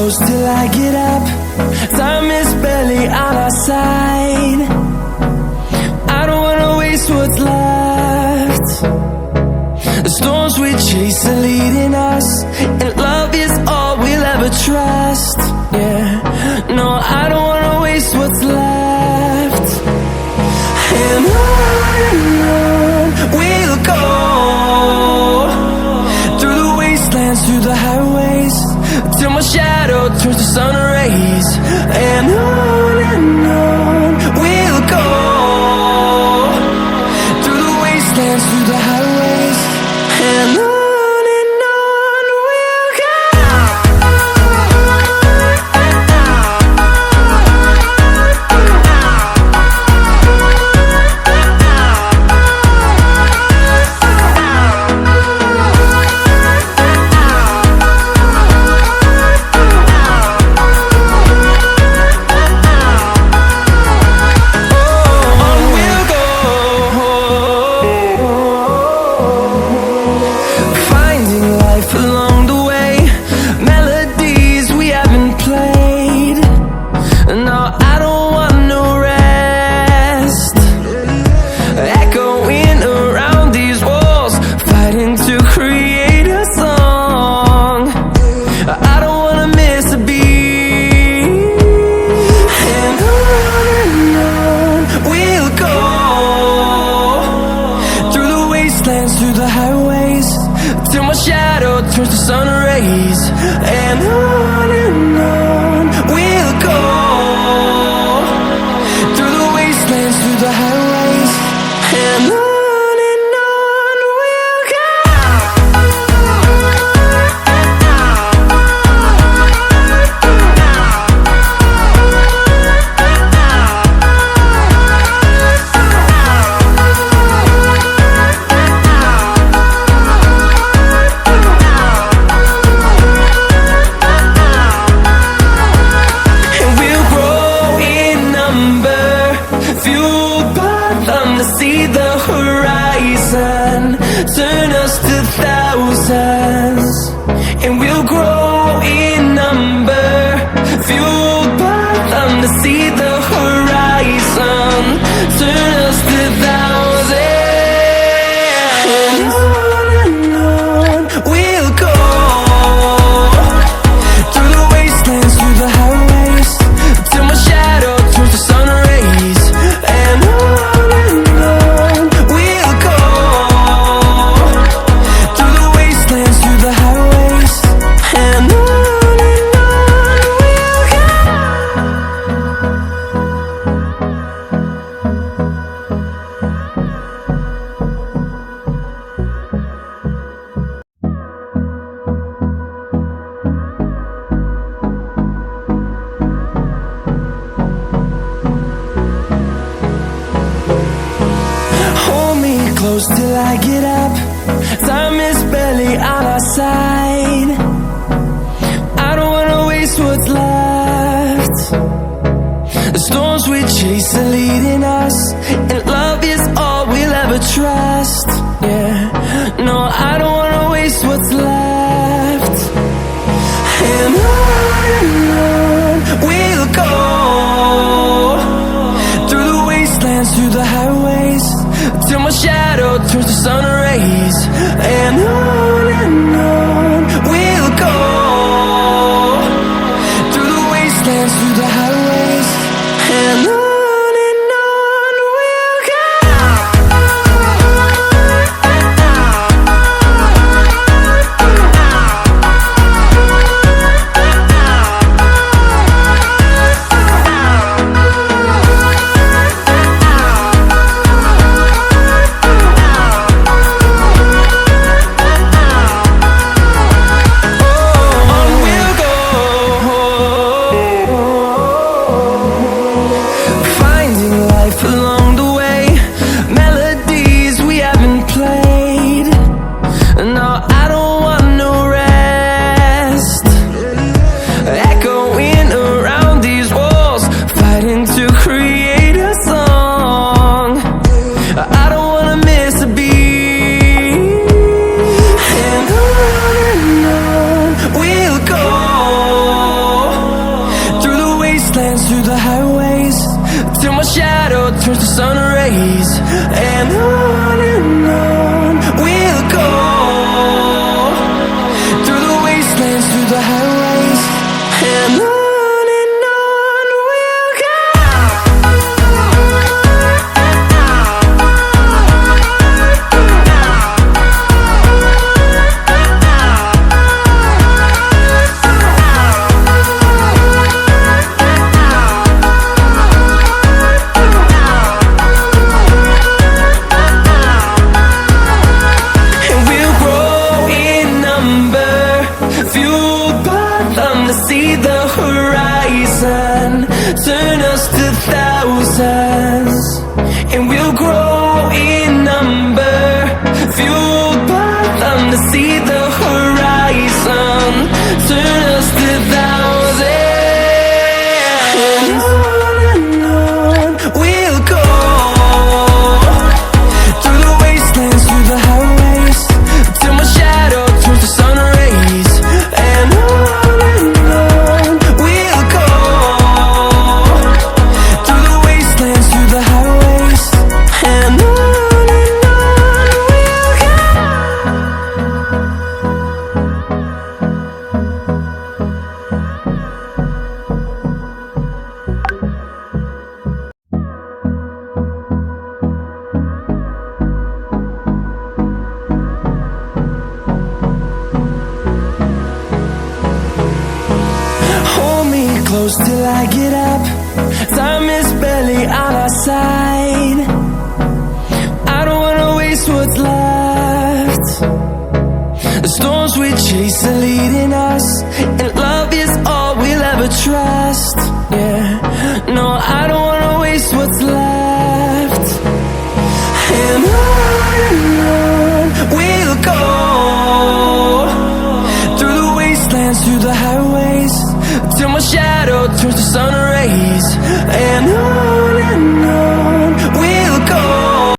close till I get up. Time is barely on our side. I don't wanna waste what's left. The storms we chase are leading us, and love is all we'll ever trust. Yeah, no, I don't wanna waste what's left. And on we'll go, through the wastelands, through the highways, till my shadow turns to sun rays. And on we'll go, through the wastelands, through the highways, and on we'll go. Through the highways, till my shadow turns to sun rays. And on we'll go, through the wastelands, through the highways, and on we'll go. See the horizon turn us to thousands, and we'll grow in number, fueled by them. To see the horizon turn us to thousands, and on we'll go, through the wastelands, through the highways, till my shadow turns to sun rays. And close till I get up. Time is barely on our side. I don't wanna waste what's left. The storms we chase are leading us, and love is all we'll ever trust. Yeah, no, I don't wanna waste what's left. And on we'll go, through the wastelands, through the highways, till my shadow turns to sun rays. And on we'll go, through the wastelands, through the highways, and on we'll go. we'll go, till my shadow turns to sun rays. And on we'll go, through the wastelands, through the highways. And on we'll go. See the horizon, turn us to thousands, and we'll grow in number, fueled by them to see the horizon, turn us to thousands. And on we'll go, through the wastelands, through the highways, till my shadow turns to sun rays. And close till I get up, time is barely on our side. I don't wanna waste what's left. The storms we chase are leading us, and love is all we'll ever trust. Yeah, no, I don't wanna waste what's left. And on we'll go, through the wastelands, through the highways, till my shadow turns to sun rays. And